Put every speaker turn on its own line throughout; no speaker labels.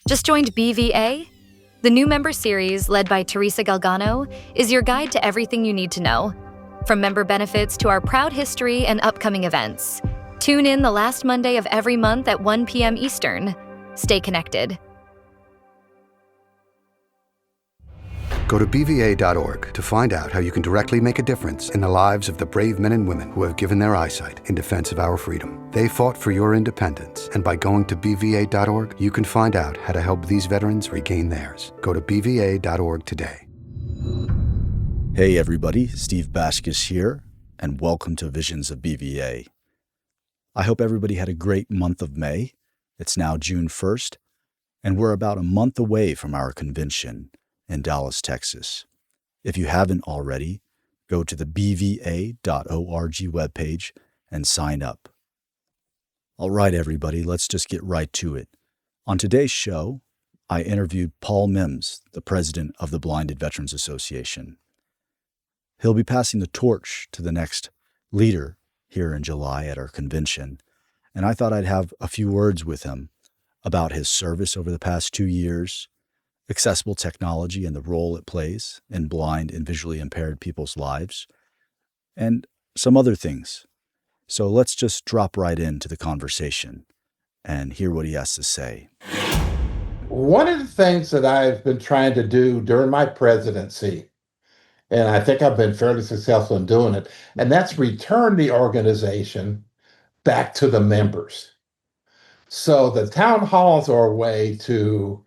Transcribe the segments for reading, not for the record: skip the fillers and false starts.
Just joined BVA? The new member series, led by Teresa Galgano, is your guide to everything you need to know. From member benefits to our proud history and upcoming events. Tune in the last Monday of every month at 1 p.m. Eastern. Stay connected.
Go to BVA.org to find out how you can directly make a difference in the lives of the brave men and women who have given their eyesight in defense of our freedom. They fought for your independence, and by going to BVA.org, you can find out how to help these veterans regain theirs. Go to BVA.org today.
Hey everybody, Steve Baskis here, and welcome to Visions of BVA. I hope everybody had a great month of May. It's now June 1st, and we're about a month away from our convention in Dallas, Texas. If you haven't already, go to the bva.org webpage and sign up. All right, everybody, let's just get right to it. On today's show, I interviewed Paul Mims, the president of the Blinded Veterans Association. He'll be passing the torch to the next leader here in July at our convention, and I thought I'd have a few words with him about his service over the past 2 years, accessible technology and the role it plays in blind and visually impaired people's lives, and some other things. So let's just drop right into the conversation and hear what he has to say.
One of the things that I've been trying to do during my presidency, and I think I've been fairly successful in doing it, and that's return the organization back to the members. So the town halls are a way to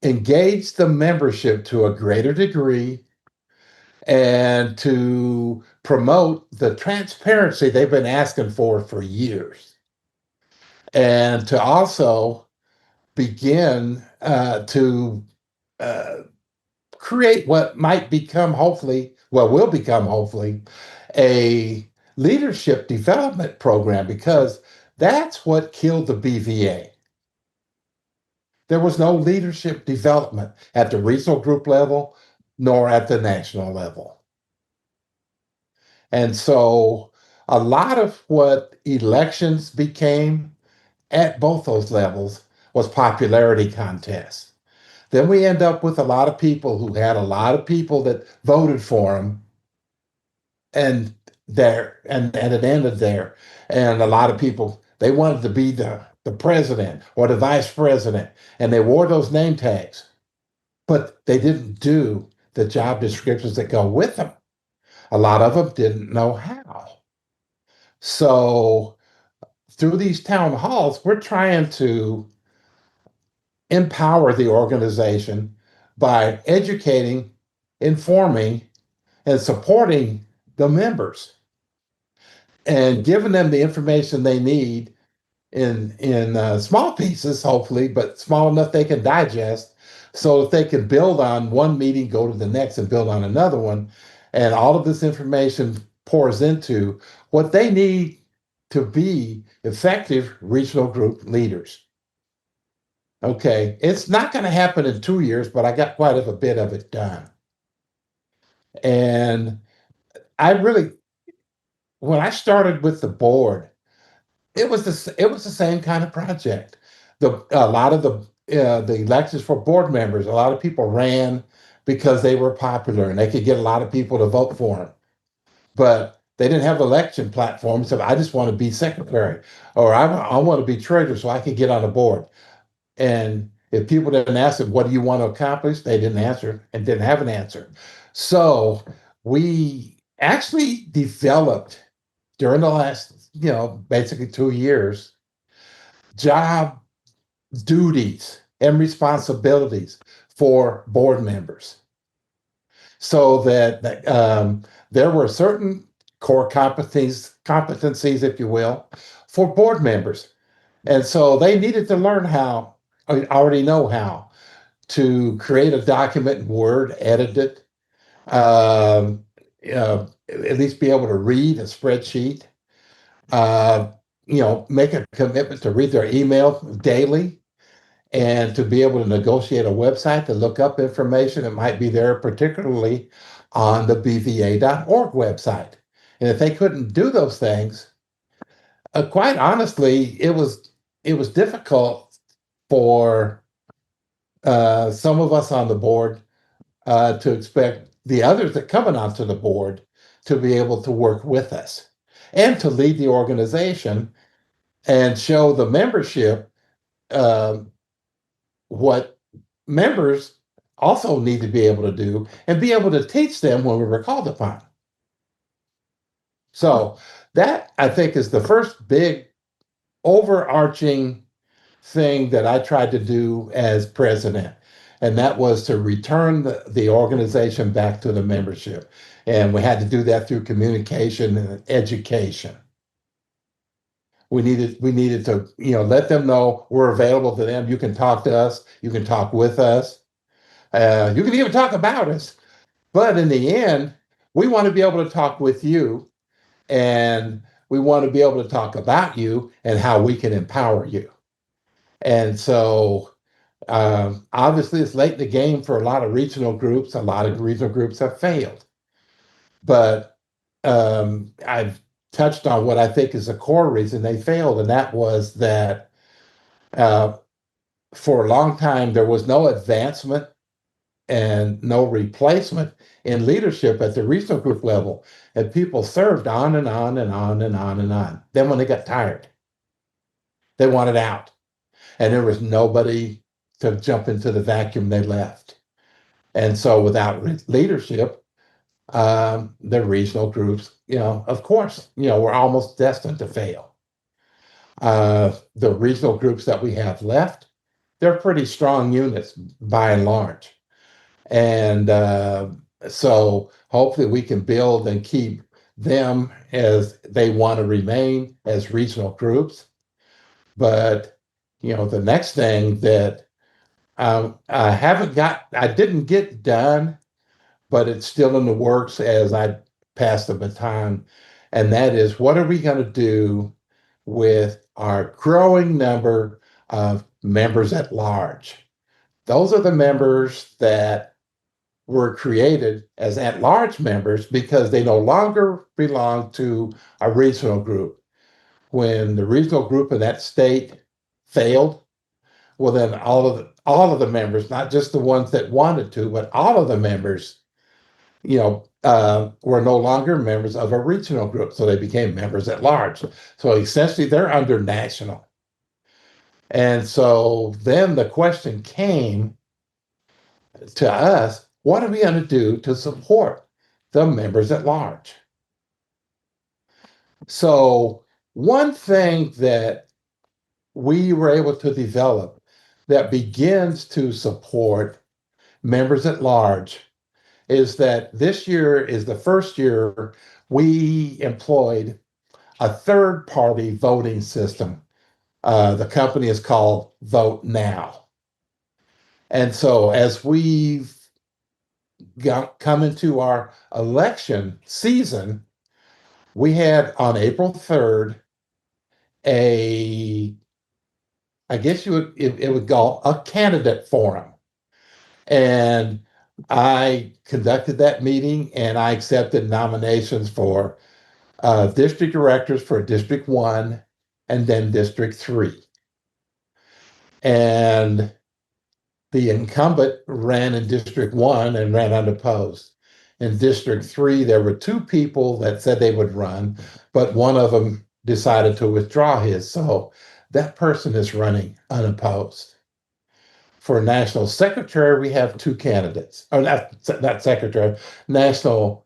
engage the membership to a greater degree and to promote the transparency they've been asking for years. And to also begin to create what might become will become hopefully, a leadership development program, because that's what killed the BVA. There was no leadership development at the regional group level, nor at the national level. And so a lot of what elections became at both those levels was popularity contests. Then we end up with a lot of people who had a lot of people that voted for them, and it ended there. And a lot of people, they wanted to be the president or the vice president, and they wore those name tags, but they didn't do the job descriptions that go with them. A lot of them didn't know how. So through these town halls, we're trying to empower the organization by educating, informing, and supporting the members, and giving them the information they need in small pieces, hopefully, but small enough they can digest, so that they can build on one meeting, go to the next, and build on another one. And all of this information pours into what they need to be effective regional group leaders. Okay, it's not going to happen in 2 years, but I got quite a bit of it done. And when I started with the board, it was the same kind of project. A lot of the elections for board members, a lot of people ran because they were popular and they could get a lot of people to vote for them, but they didn't have election platforms. So I just want to be secretary, or I want to be treasurer so I can get on the board. And if people didn't ask them, what do you want to accomplish? They didn't answer and didn't have an answer. So we actually developed during the last, basically 2 years, job duties and responsibilities for board members, so that there were certain core competencies, if you will, for board members. And so they needed to learn already know how to create a document in Word, edit it, at least be able to read a spreadsheet, make a commitment to read their email daily, and to be able to negotiate a website to look up information that might be there, particularly on the bva.org website. And if they couldn't do those things, quite honestly, it was difficult for some of us on the board to expect the others that coming onto the board to be able to work with us and to lead the organization and show the membership um, what members also need to be able to do and be able to teach them when we were called upon. So that I think is the first big overarching thing that I tried to do as president. And that was to return the organization back to the membership. And we had to do that through communication and education. We needed to, let them know we're available to them. You can talk to us, you can talk with us, you can even talk about us. But in the end, we want to be able to talk with you, and we want to be able to talk about you and how we can empower you. And so obviously, it's late in the game for a lot of regional groups. A lot of regional groups have failed. But I've touched on what I think is the core reason they failed, and that was that uh, for a long time, there was no advancement and no replacement in leadership at the regional group level. And people served on and on and on and on and on. Then when they got tired, they wanted out. And there was nobody to jump into the vacuum they left. And so without leadership, the regional groups, of course, we're almost destined to fail. The regional groups that we have left, they're pretty strong units by and large. And so hopefully we can build and keep them as they want to remain as regional groups. But, the next thing that I didn't get done, but it's still in the works as I pass the baton. And that is, what are we going to do with our growing number of members at large? Those are the members that were created as at large members because they no longer belong to a regional group. When the regional group in that state failed, well, then all of the members, not just the ones that wanted to, but all of the members, were no longer members of a regional group, so they became members at large. So essentially, they're under national. And so then the question came to us: what are we going to do to support the members at large? So one thing that we were able to develop that begins to support members at large is that this year is the first year we employed a third party voting system. The company is called Vote Now. And so as we've come into our election season, we had on April 3rd I guess it would go a candidate forum. And I conducted that meeting and I accepted nominations for district directors for District 1 and then District 3. And the incumbent ran in District 1 and ran unopposed. In District 3, there were two people that said they would run, but one of them decided to withdraw his. So that person is running unopposed. For national secretary, we have two candidates. Or not secretary, national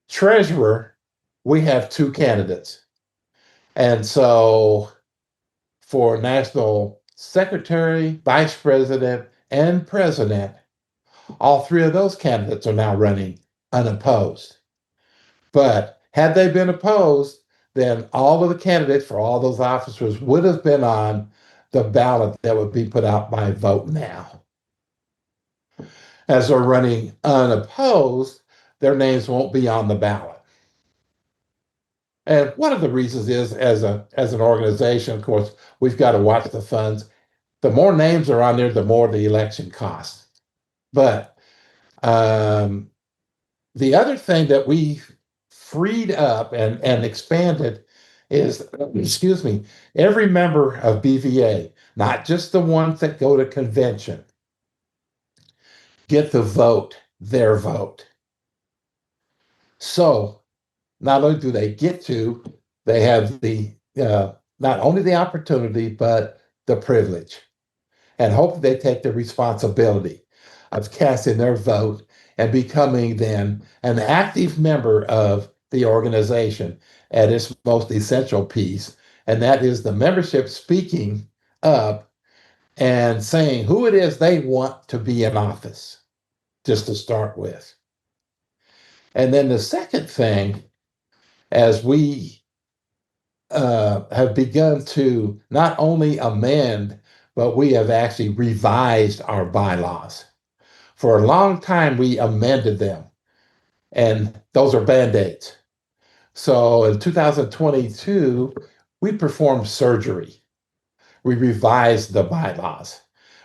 treasurer, we have two candidates. And so for national secretary, vice president, and president, all three of those candidates are now running unopposed. But had they been opposed, then all of the candidates for all those officers would have been on the ballot that would be put out by Vote Now. As they're running unopposed, their names won't be on the ballot. And one of the reasons is, as an organization, of course, we've got to watch the funds. The more names are on there, the more the election costs. But the other thing that we freed up and expanded is, excuse me, every member of BVA, not just the ones that go to convention, get the vote, their vote. So not only do they get to, they have not only the opportunity, but the privilege. And hopefully they take the responsibility of casting their vote and becoming then an active member of the organization at its most essential piece. And that is the membership speaking up and saying who it is they want to be in office, just to start with. And then the second thing, as we have begun to not only amend, but we have actually revised our bylaws. For a long time, we amended them, and those are Band-Aids. So in 2022, we performed surgery. We revised the bylaws.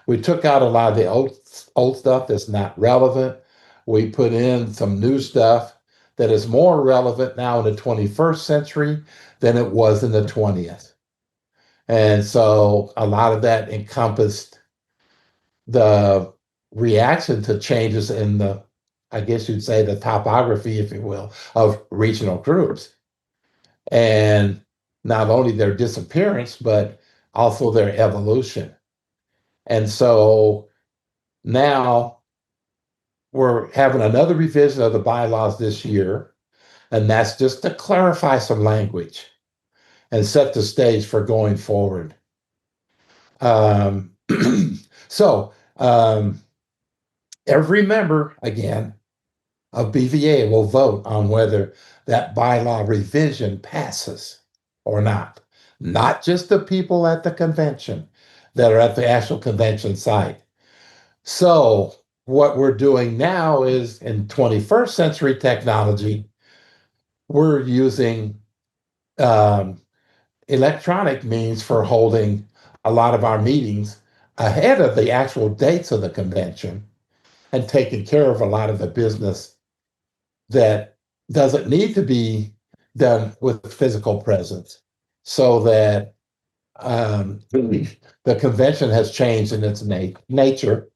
We took out a lot of the old stuff that's not relevant. We put in some new stuff that is more relevant now in the 21st century than it was in the 20th. And so a lot of that encompassed the reaction to changes in the, I guess you'd say, the topography, if you will, of regional groups. And not only their disappearance, but also their evolution. And so now we're having another revision of the bylaws this year, and that's just to clarify some language and set the stage for going forward. Um, so every member, again, of BVA will vote on whether that bylaw revision passes or not. Not just the people at the convention that are at the actual convention site. So what we're doing now is, in 21st century technology, we're using electronic means for holding a lot of our meetings ahead of the actual dates of the convention and taking care of a lot of the business that doesn't need to be done with physical presence, so that the convention has changed in its nature,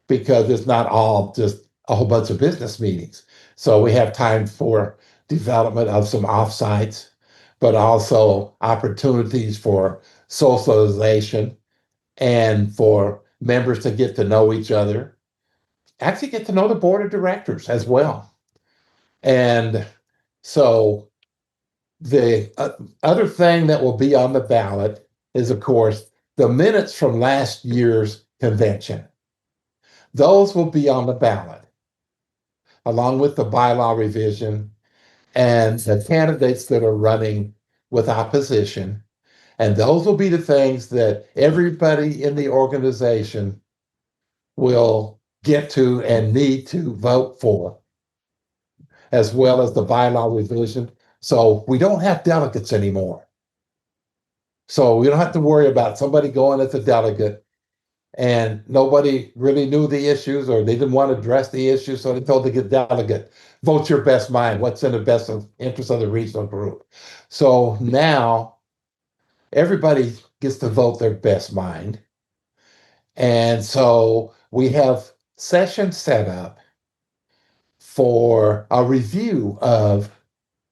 because it's not all just a whole bunch of business meetings. So we have time for development of some offsites, but also opportunities for socialization and for members to get to know each other, actually get to know the board of directors as well. And so the other thing that will be on the ballot is, of course, the minutes from last year's convention. Those will be on the ballot, along with the bylaw revision and the candidates that are running with opposition. And those will be the things that everybody in the organization will get to and need to vote for, as well as the bylaw revision. So we don't have delegates anymore. So we don't have to worry about somebody going as a delegate and nobody really knew the issues, or they didn't want to address the issues, so they told the delegate, vote your best mind, what's in the best interest of the regional group. So now everybody gets to vote their best mind. And so we have sessions set up for a review of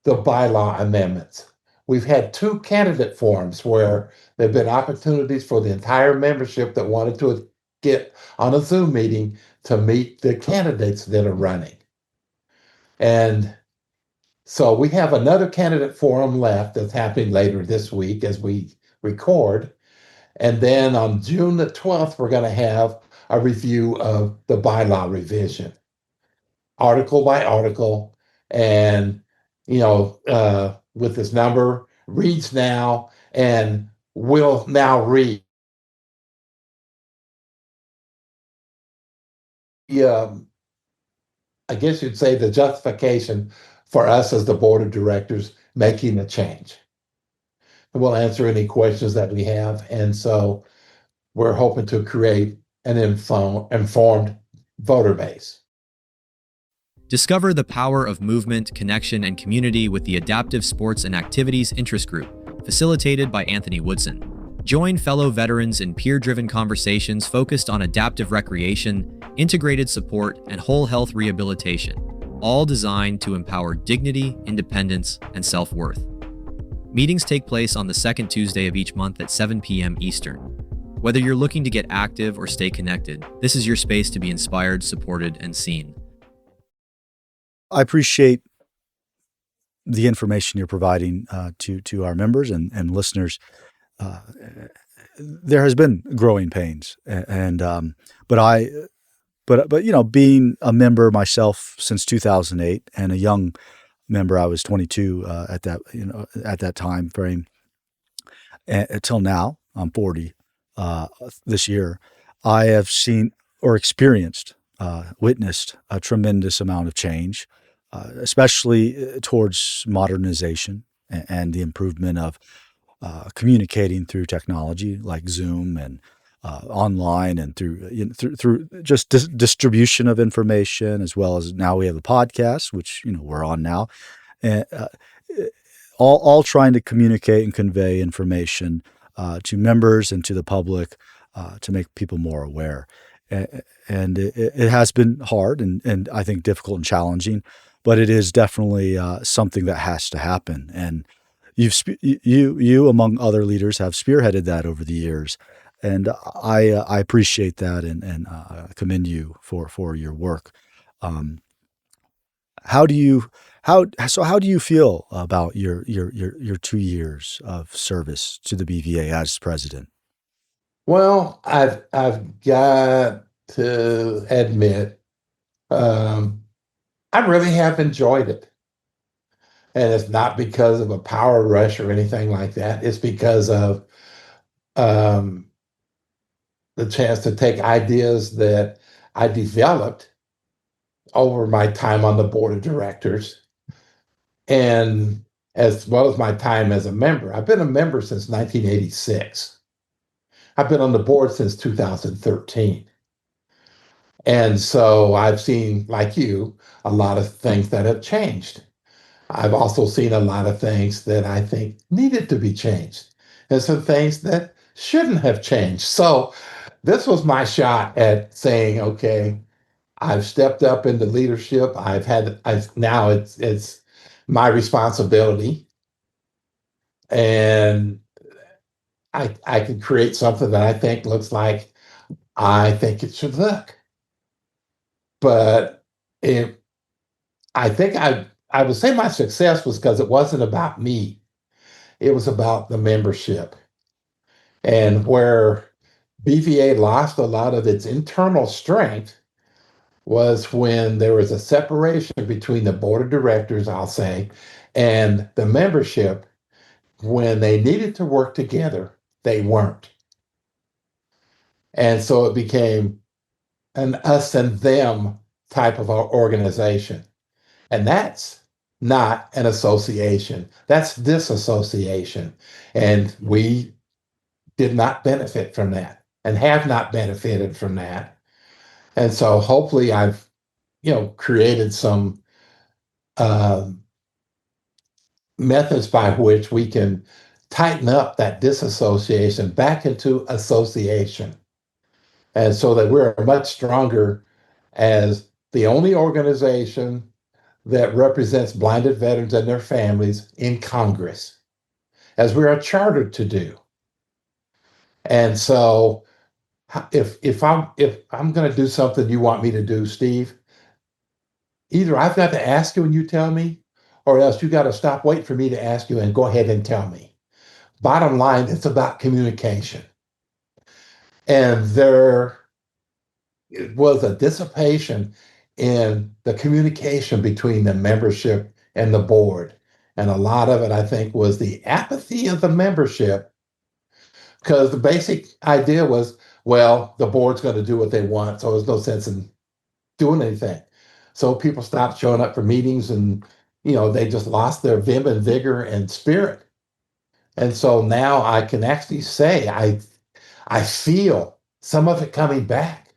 the bylaw amendments. We've had 2 candidate forums where there have been opportunities for the entire membership that wanted to get on a Zoom meeting to meet the candidates that are running. And so we have another candidate forum left that's happening later this week as we record. And then on June the 12th, we're going to have a review of the bylaw revision, article by article. And, with this number, reads now and will now read. I guess you'd say the justification for us as the board of directors making the change. And we'll answer any questions that we have. And so we're hoping to create an informed voter base.
Discover the power of movement, connection, and community with the Adaptive Sports and Activities Interest Group, facilitated by Anthony Woodson. Join fellow veterans in peer-driven conversations focused on adaptive recreation, integrated support, and whole health rehabilitation, all designed to empower dignity, independence, and self-worth. Meetings take place on the second Tuesday of each month at 7 p.m. Eastern. Whether you're looking to get active or stay connected, this is your space to be inspired, supported, and seen.
I appreciate the information you're providing to our members and listeners. There has been growing pains, but being a member myself since 2008 and a young member, I was 22 at that time frame. Until now, I'm 40 this year. I have seen or experienced, witnessed a tremendous amount of change, especially towards modernization and the improvement of communicating through technology like Zoom and online, and through just distribution of information, as well as now we have a podcast, which we're on now, and all trying to communicate and convey information to members and to the public to make people more aware. And it has been hard and I think difficult and challenging, but it is definitely something that has to happen. And you among other leaders have spearheaded that over the years, and I appreciate that and commend you for your work. How do you feel about your 2 years of service to the BVA as president?
Well, I've got to admit, um, I really have enjoyed it. And it's not because of a power rush or anything like that. It's because of um, the chance to take ideas that I developed over my time on the board of directors, and as well as my time as a member. I've been a member since 1986. I've been on the board since 2013. And so I've seen, like you, a lot of things that have changed. I've also seen a lot of things that I think needed to be changed, and some things that shouldn't have changed. So this was my shot at saying, okay, I've stepped up into leadership. I've now it's my responsibility, and I can create something that I think looks like I think it should look. But it, I think I would say my success was because it wasn't about me. It was about the membership, and where BVA lost a lot of its internal strength was when there was a separation between the board of directors, I'll say, and the membership. When they needed to work together, they weren't. And so it became an us and them type of organization. And that's not an association, that's disassociation. And we did not benefit from that and have not benefited from that. And so hopefully I've, created some um, methods by which we can tighten up that disassociation back into association. And so that we're much stronger as the only organization that represents blinded veterans and their families in Congress, as we are chartered to do. And so if I'm going to do something you want me to do, Steve, either I've got to ask you and you tell me, or else you got to stop waiting for me to ask you and go ahead and tell me. Bottom line, it's about communication. And there was a dissipation in the communication between the membership and the board. And a lot of it, I think, was the apathy of the membership, because the basic idea was, well, the board's going to do what they want, so there's no sense in doing anything. So people stopped showing up for meetings, and they just lost their vim and vigor and spirit. And so now I can actually say I feel some of it coming back,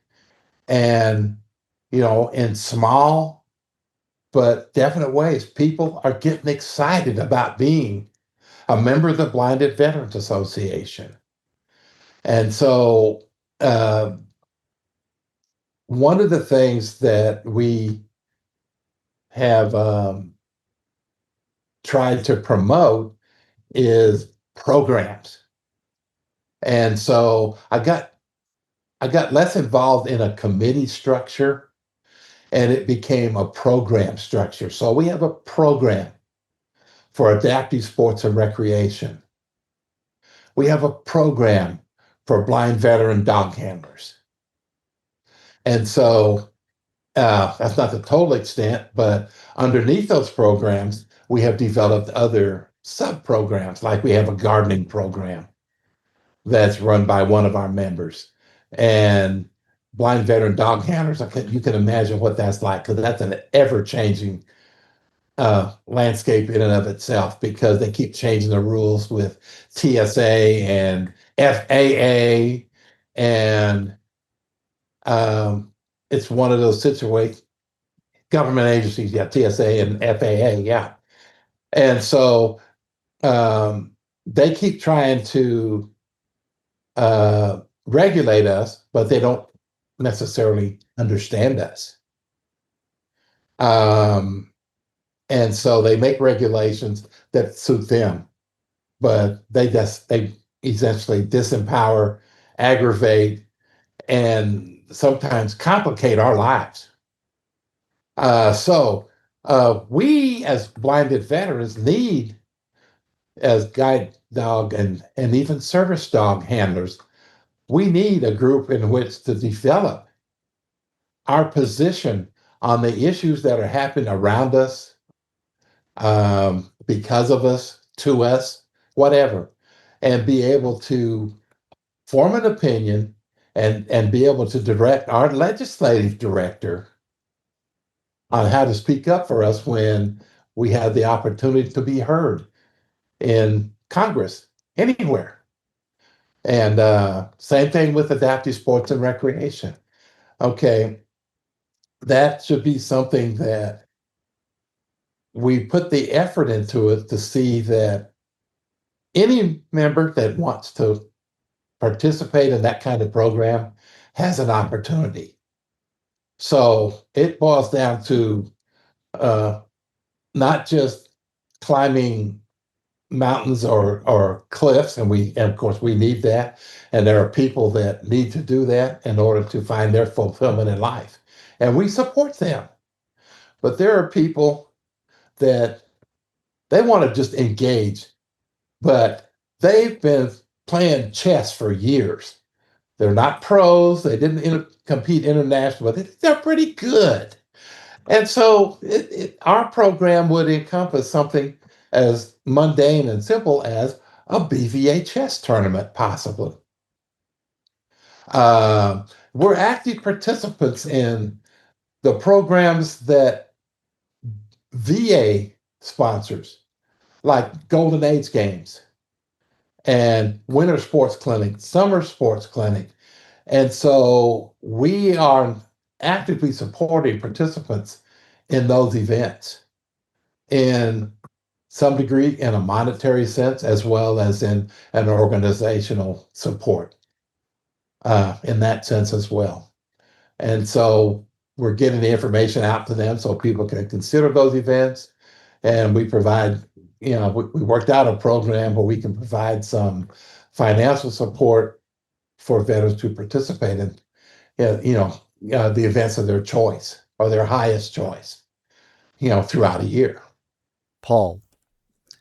and in small but definite ways, people are getting excited about being a member of the Blinded Veterans Association. And so one of the things that we have tried to promote is programs. And so I got less involved in a committee structure and it became a program structure. So we have a program for adaptive sports and recreation. We have a program for blind veteran dog handlers. And so that's not the total extent, but underneath those programs, we have developed other sub programs, like we have a gardening program that's run by one of our members. And blind veteran dog handlers, you can imagine what that's like, because that's an ever changing landscape in and of itself, because they keep changing the rules with TSA and FAA. And it's one of those situations, government agencies, yeah, TSA and FAA, yeah. And so they keep trying to regulate us, but they don't necessarily understand us. And so they make regulations that suit them, but they essentially disempower, aggravate, and sometimes complicate our lives. We as blinded veterans need, as guide dog and even service dog handlers, we need a group in which to develop our position on the issues that are happening around us, because of us, to us, whatever, and be able to form an opinion and be able to direct our legislative director on how to speak up for us when we have the opportunity to be heard in Congress, anywhere. And same thing with adaptive sports and recreation. Okay, that should be something that we put the effort into it to see that any member that wants to participate in that kind of program has an opportunity. So it boils down to not just climbing mountains or cliffs, and of course we need that, and there are people that need to do that in order to find their fulfillment in life, and we support them. But there are people that they want to just engage, but they've been playing chess for years. They're not pros. They didn't compete internationally, but they're pretty good. And so our program would encompass something as mundane and simple as a BVA chess tournament, possibly. We're active participants in the programs that VA sponsors, like Golden Age Games and Winter Sports Clinic, Summer Sports Clinic. And so we are actively supporting participants in those events in some degree, in a monetary sense, as well as in an organizational support in that sense as well. And so we're getting the information out to them so people can consider those events. And we provide, we worked out a program where we can provide some financial support for veterans to participate in, the events of their choice or their highest choice, throughout a year.
Paul,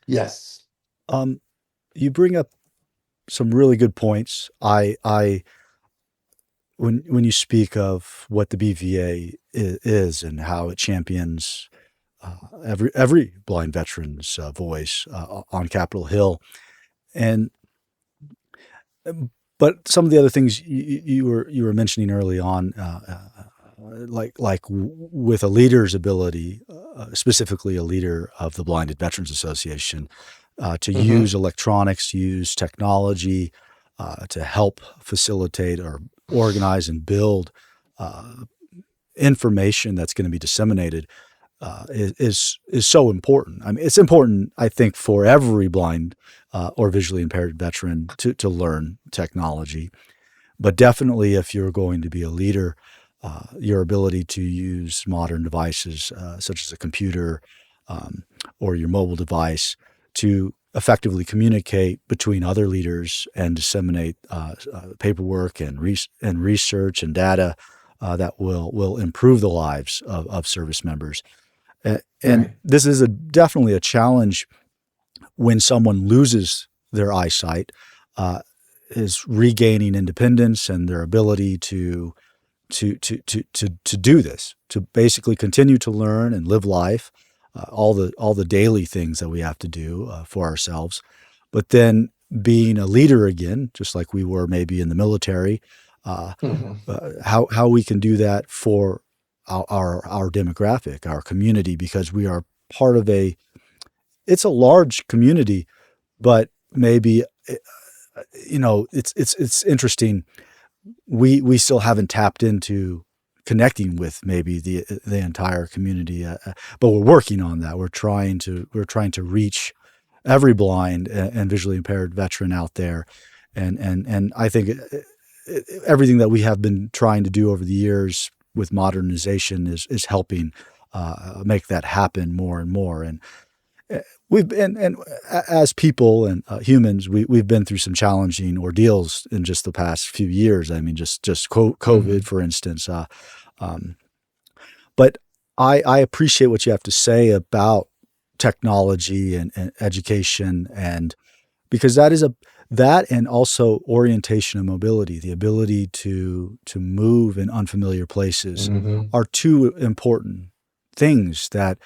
Yes.
You bring up some really good points. When you speak of what the BVA is and how it champions every blind veteran's voice on Capitol Hill, and but some of the other things you were mentioning early on, like with a leader's ability, specifically a leader of the Blinded Veterans Association, to use electronics, use technology to help facilitate or organize and build information that's going to be disseminated is so important. I mean, it's important, I think, for every blind or visually impaired veteran to learn technology. But definitely if you're going to be a leader your ability to use modern devices such as a computer or your mobile device to effectively communicate between other leaders and disseminate paperwork and research and data that will improve the lives of service members. And
Right.
this is definitely a challenge when someone loses their eyesight, is regaining independence and their ability to do this, to basically continue to learn and live life, all the daily things that we have to do for ourselves, but then being a leader again, just like we were maybe in the military,
Mhm.
how we can do that for our demographic, our community, because we are part of it's a large community, but maybe it's interesting. We still haven't tapped into connecting with maybe the entire community, but we're working on that. We're trying to reach every blind and visually impaired veteran out there, and I think everything that we have been trying to do over the years with modernization is helping make that happen more and more. And we've been, and as people and humans, we've been through some challenging ordeals in just the past few years. I mean, just COVID,
Mhm.
for instance. But I appreciate what you have to say about technology and education, and because that and also orientation and mobility, the ability to move in unfamiliar places,
Mhm.
are two important things that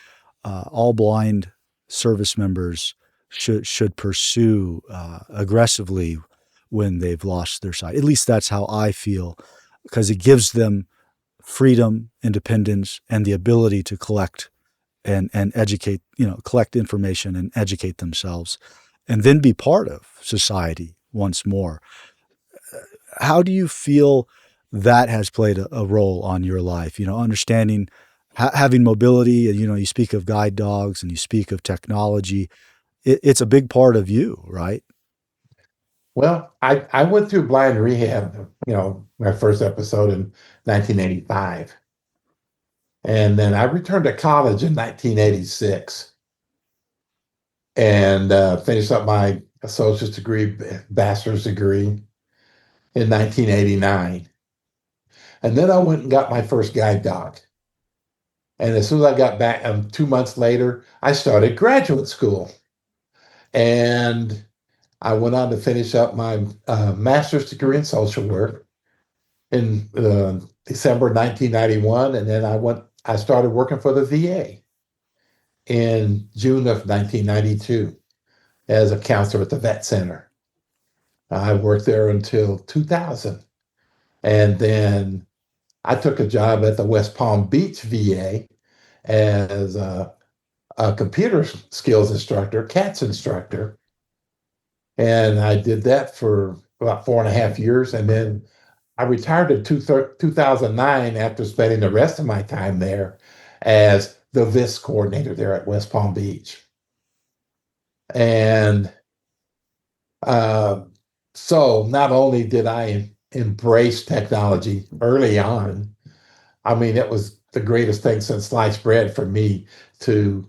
all blind service members should pursue aggressively when they've lost their sight. At least that's how I feel, because it gives them freedom, independence, and the ability to collect and educate, collect information and educate themselves, and then be part of society once more. How do you feel that has played a role on your life? Understanding, having mobility, and you speak of guide dogs and you speak of technology. It's a big part of you, right?
Well, I went through blind rehab, my first episode in 1985. And then I returned to college in 1986 and finished up my associate's degree, bachelor's degree in 1989. And then I went and got my first guide dog. And as soon as I got back, 2 months later, I started graduate school. And I went on to finish up my master's degree in social work in December 1991. And then I started working for the VA in June of 1992 as a counselor at the vet center. I worked there until 2000. And then I took a job at the West Palm Beach VA as a computer skills instructor, CATS instructor. And I did that for about 4.5 years. And then I retired in 2009 after spending the rest of my time there as the VIS coordinator there at West Palm Beach. And uh, so not only did I embrace technology early on, I mean, it was the greatest thing since sliced bread for me to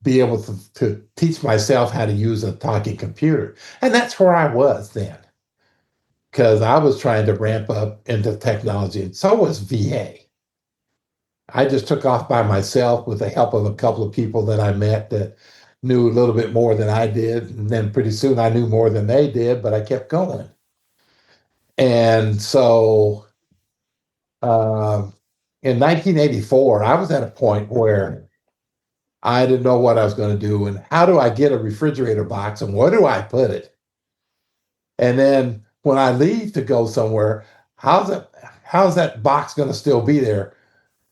be able to teach myself how to use a talking computer. And that's where I was then, because I was trying to ramp up into technology, and so was VA. I just took off by myself with the help of a couple of people that I met that knew a little bit more than I did. And then pretty soon I knew more than they did, but I kept going. And so uh, in 1984, I was at a point where I didn't know what I was going to do. And how do I get a refrigerator box and where do I put it? And then when I leave to go somewhere, how's that box going to still be there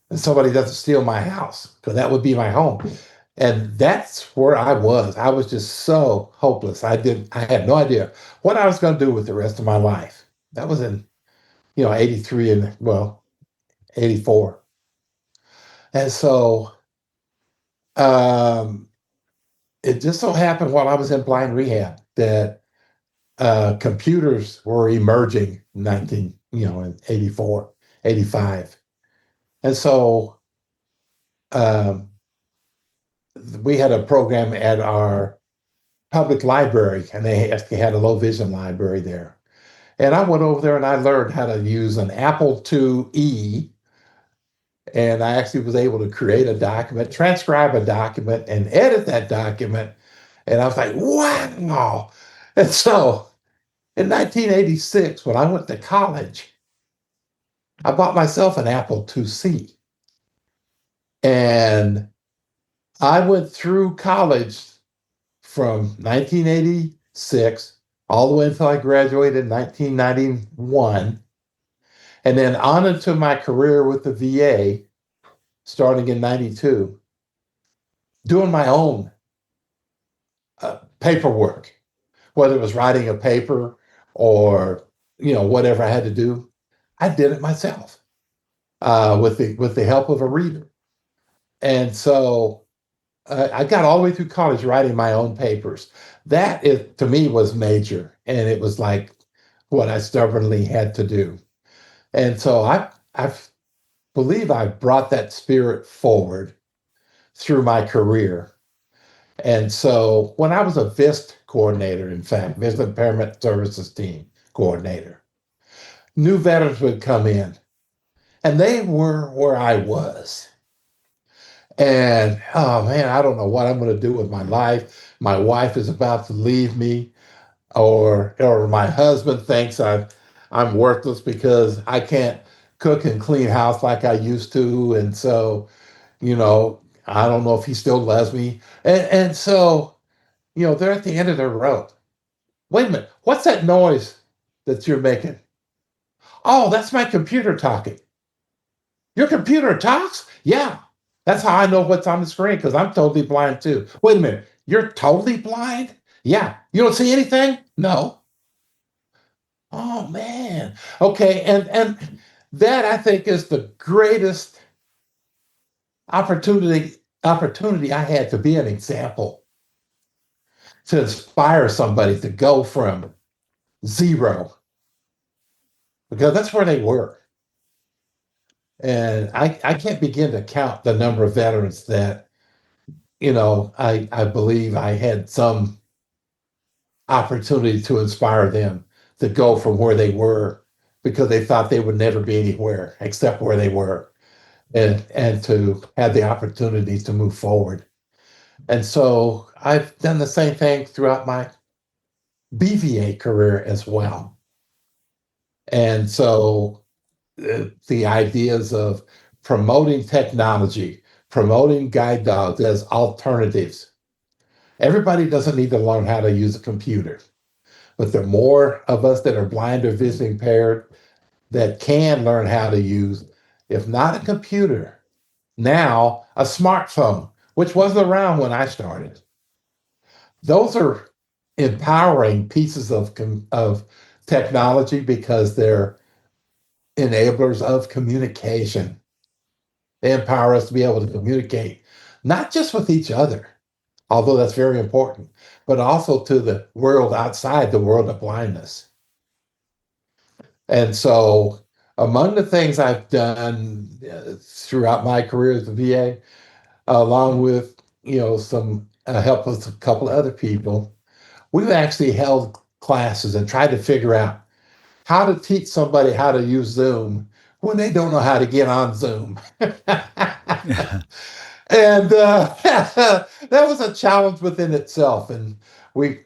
and somebody doesn't steal my house? Because that would be my home. And that's where I was. I was just so hopeless. I had no idea what I was going to do with the rest of my life. That was in, 83 and 84. And so um, it just so happened while I was in blind rehab that computers were emerging in 84. 85. And so um, we had a program at our public library, and they actually had a low vision library there. And I went over there and I learned how to use an Apple IIe, and I actually was able to create a document, transcribe a document, and edit that document. And I was like, wow. And so in 1986, when I went to college, I bought myself an Apple IIc. And I went through college from 1986 all the way until I graduated in 1991, and then on into my career with the VA, starting in 92, doing my own paperwork, whether it was writing a paper or whatever I had to do. I did it myself with the help of a reader. And so I got all the way through college writing my own papers. That is, to me, was major, and it was like what I stubbornly had to do. And so I believe I brought that spirit forward through my career. And so when I was a VIST coordinator, in fact, Vision Impairment Services Team coordinator, new veterans would come in, and they were where I was. And oh man, I don't know what I'm going to do with my life. My wife is about to leave me, or my husband thinks I'm worthless because I can't cook and clean house like I used to. And so, I don't know if he still loves me. And so, they're at the end of their rope. Wait a minute, what's that noise that you're making? Oh, that's my computer talking. Your computer talks? Yeah. That's how I know what's on the screen because I'm totally blind too. Wait a minute. You're totally blind? Yeah. You don't see anything? No. Oh man. Okay. And that I think is the greatest opportunity I had to be an example, to inspire somebody to go from zero, because that's where they were. And I can't begin to count the number of veterans that, I believe I had some opportunity to inspire them to go from where they were because they thought they would never be anywhere except where they were, and to have the opportunity to move forward. And so I've done the same thing throughout my BVA career as well. And so the ideas of promoting technology, promoting guide dogs as alternatives. Everybody doesn't need to learn how to use a computer, but the more of us that are blind or vision impaired that can learn how to use, if not a computer, now a smartphone, which wasn't around when I started. Those are empowering pieces of technology because they're enablers of communication. They empower us to be able to communicate, not just with each other, although that's very important, but also to the world outside the world of blindness. And so, among the things I've done throughout my career at the VA, along with some help with a couple of other people, we've actually held classes and tried to figure out how to teach somebody how to use Zoom when they don't know how to get on Zoom. And that was a challenge within itself. And we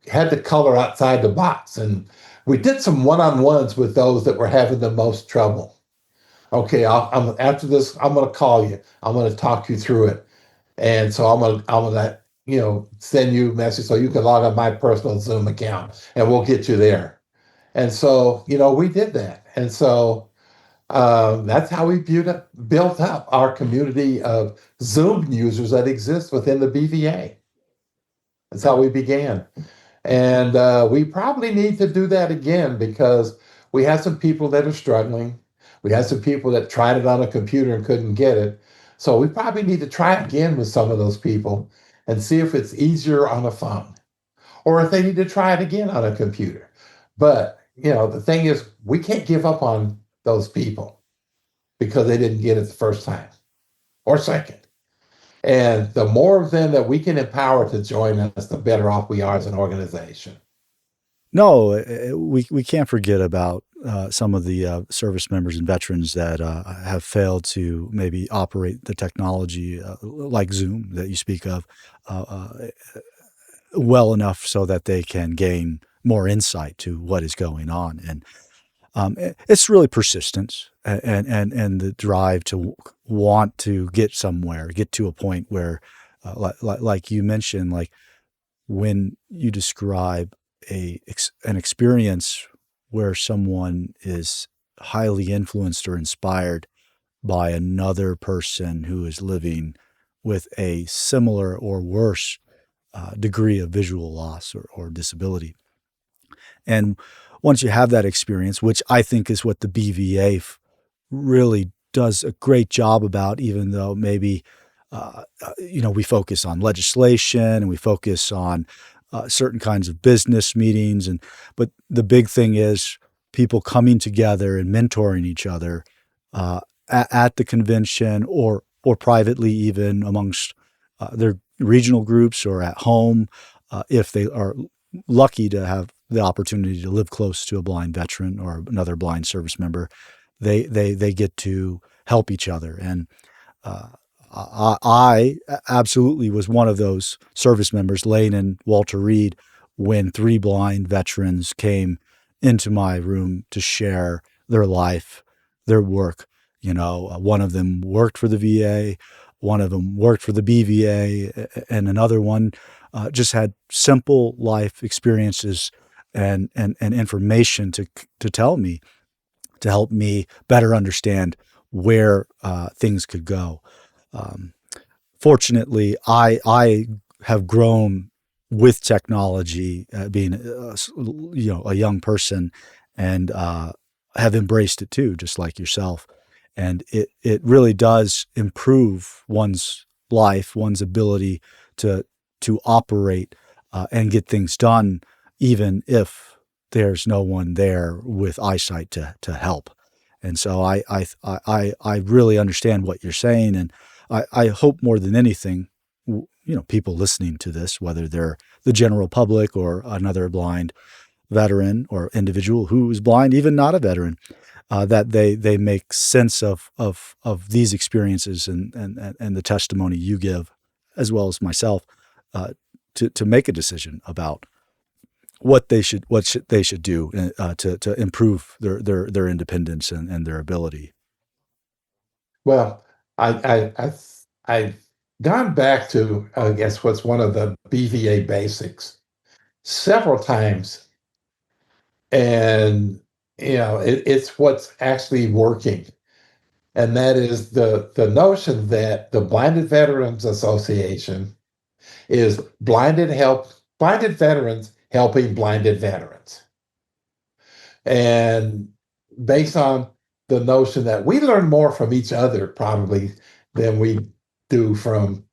had to color outside the box. And we did some one-on-ones with those that were having the most trouble. Okay, after this, I'm going to call you. I'm going to talk you through it. And so I'm gonna send you a message so you can log on my personal Zoom account, and we'll get you there. And so we did that. And so that's how we built up our community of Zoom users that exist within the BVA. That's how we began. And we probably need to do that again because we have some people that are struggling. We have some people that tried it on a computer and couldn't get it. So we probably need to try again with some of those people and see if it's easier on a phone or if they need to try it again on a computer. But, the thing is, we can't give up on those people. because they didn't get it the first time or second. And the more of them that we can empower to join us, the better off we are as an organization.
No, we can't forget about some of the service members and veterans that have failed to maybe operate the technology like Zoom that you speak of uh, uh, well enough so that they can gain more insight to what is going on. And it's really persistence and the drive to want to get somewhere, get to a point where, like you mentioned, like when you describe an experience where someone is highly influenced or inspired by another person who is living with a similar or worse degree of visual loss or disability. And once you have that experience, which I think is what the BVA really does a great job about, even though maybe we focus on legislation and we focus on certain kinds of business meetings, but the big thing is people coming together and mentoring each other at the convention or privately, even amongst their regional groups or at home, if they are lucky to have the opportunity to live close to a blind veteran or another blind service member, they get to help each other. And I absolutely was one of those service members, Lane and Walter Reed, when 3 blind veterans came into my room to share their life, their work. One of them worked for the VA, one of them worked for the BVA, and another one just had simple life experiences and information to tell me, to help me better understand where things could go. Fortunately, I have grown with technology, being a young person, and have embraced it too, just like yourself. And it really does improve one's life, one's ability to operate and get things done, even if there's no one there with eyesight to help. And so I really understand what you're saying, and I hope more than anything, people listening to this, whether they're the general public or another blind veteran or individual who is blind, even not a veteran, that they make sense of these experiences and the testimony you give, as well as myself, to make a decision about what they should do to improve their independence and their ability.
Well, I've gone back to, I guess, what's one of the BVA basics several times, and it's what's actually working, and that is the notion that the Blinded Veterans Association is blinded veterans helping blinded veterans, and based on the notion that we learn more from each other probably than we do from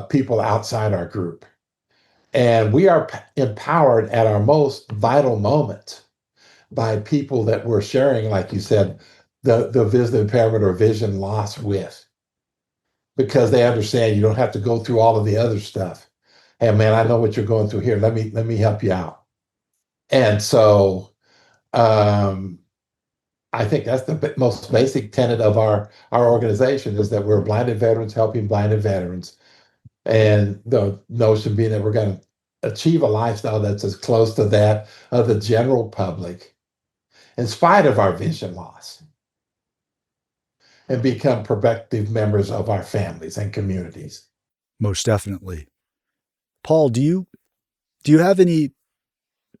people outside our group. And we are empowered at our most vital moments by people that we're sharing, like you said, the vision impairment or vision loss with, because they understand you don't have to go through all of the other stuff. Hey, man, I know what you're going through here. Let me help you out. And so um, I think that's the most basic tenet of our organization, is that we're blinded veterans helping blinded veterans. And the notion being that we're going to achieve a lifestyle that's as close to that of the general public, in spite of our vision loss, and become productive members of our families and communities.
Most definitely. Paul, do you have any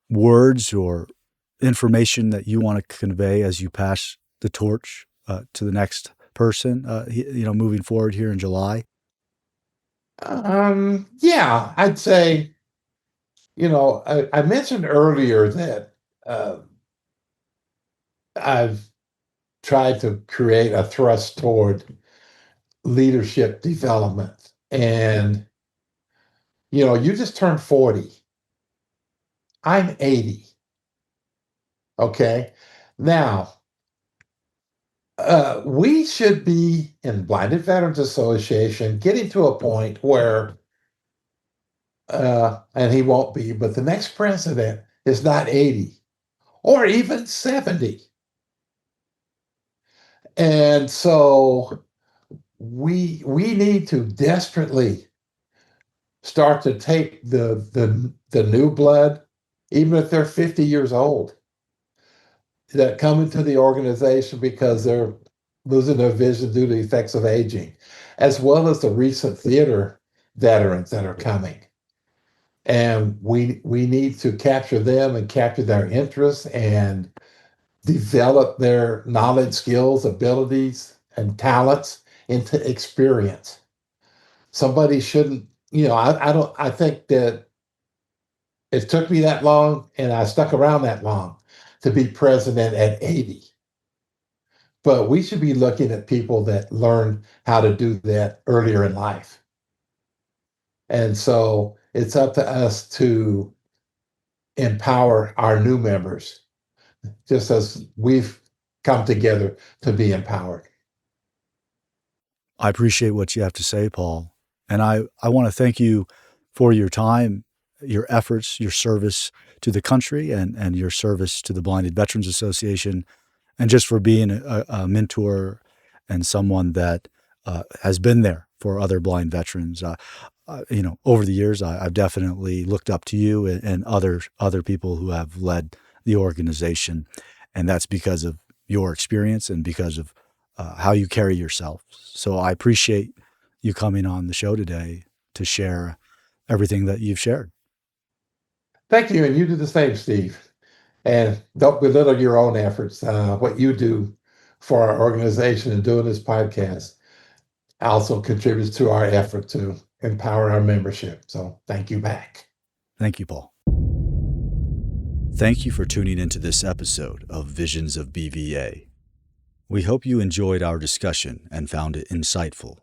words or information that you want to convey as you pass the torch to the next person, moving forward here in July?
Yeah, I'd say, I mentioned earlier that uh, I've tried to create a thrust toward leadership development. And, you just turned 40. I'm 80. Okay. Now, We should be in Blinded Veterans Association getting to a point where, and he won't be, but the next president is not 80 or even 70. And so we need to desperately start to take the new blood, even if they're 50 years old, that come into the organization because they're losing their vision due to the effects of aging, as well as the recent theater veterans that are coming. And we need to capture them and capture their interests and develop their knowledge, skills, abilities, and talents into experience. Somebody shouldn't, I think that it took me that long and I stuck around that long to be president at 80. But we should be looking at people that learn how to do that earlier in life. And so it's up to us to empower our new members, just as we've come together to be empowered.
I appreciate what you have to say, Paul. And I want to thank you for your time, your efforts, your service to the country, and your service to the Blinded Veterans Association, and just for being a mentor and someone that has been there for other blind veterans. Over the years, I've definitely looked up to you and other people who have led the organization, and that's because of your experience and because of how you carry yourself. So I appreciate you coming on the show today to share everything that you've shared.
Thank you, and you do the same, Steve. And don't belittle your own efforts. What you do for our organization and doing this podcast also contributes to our effort to empower our membership. So thank you back.
Thank you, Paul. Thank you for tuning into this episode of Visions of BVA. We hope you enjoyed our discussion and found it insightful.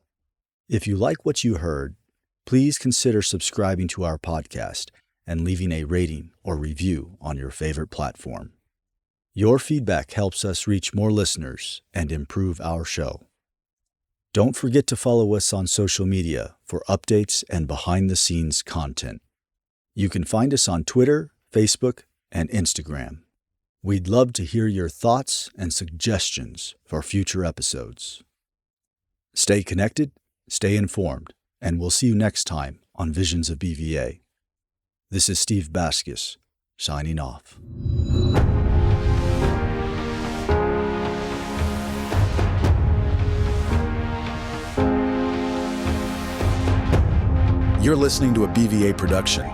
If you like what you heard, please consider subscribing to our podcast and leaving a rating or review on your favorite platform. Your feedback helps us reach more listeners and improve our show. Don't forget to follow us on social media for updates and behind-the-scenes content. You can find us on Twitter, Facebook, and Instagram. We'd love to hear your thoughts and suggestions for future episodes. Stay connected, stay informed, and we'll see you next time on Visions of BVA. This is Steve Baskis, signing off. You're listening to a BVA production.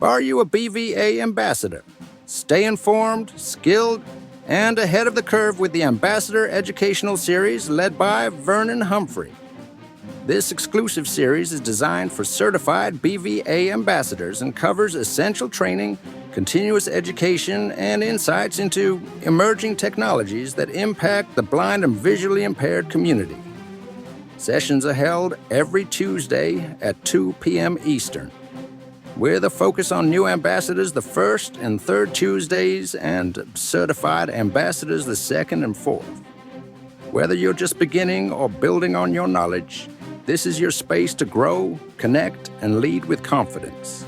Are you a BVA ambassador? Stay informed, skilled, and ahead of the curve with the Ambassador Educational Series led by Vernon Humphrey. This exclusive series is designed for certified BVA ambassadors and covers essential training, continuous education, and insights into emerging technologies that impact the blind and visually impaired community. Sessions are held every Tuesday at 2 p.m. Eastern, with a focus on new ambassadors the first and third Tuesdays and certified ambassadors the second and fourth. Whether you're just beginning or building on your knowledge, this is your space to grow, connect, and lead with confidence.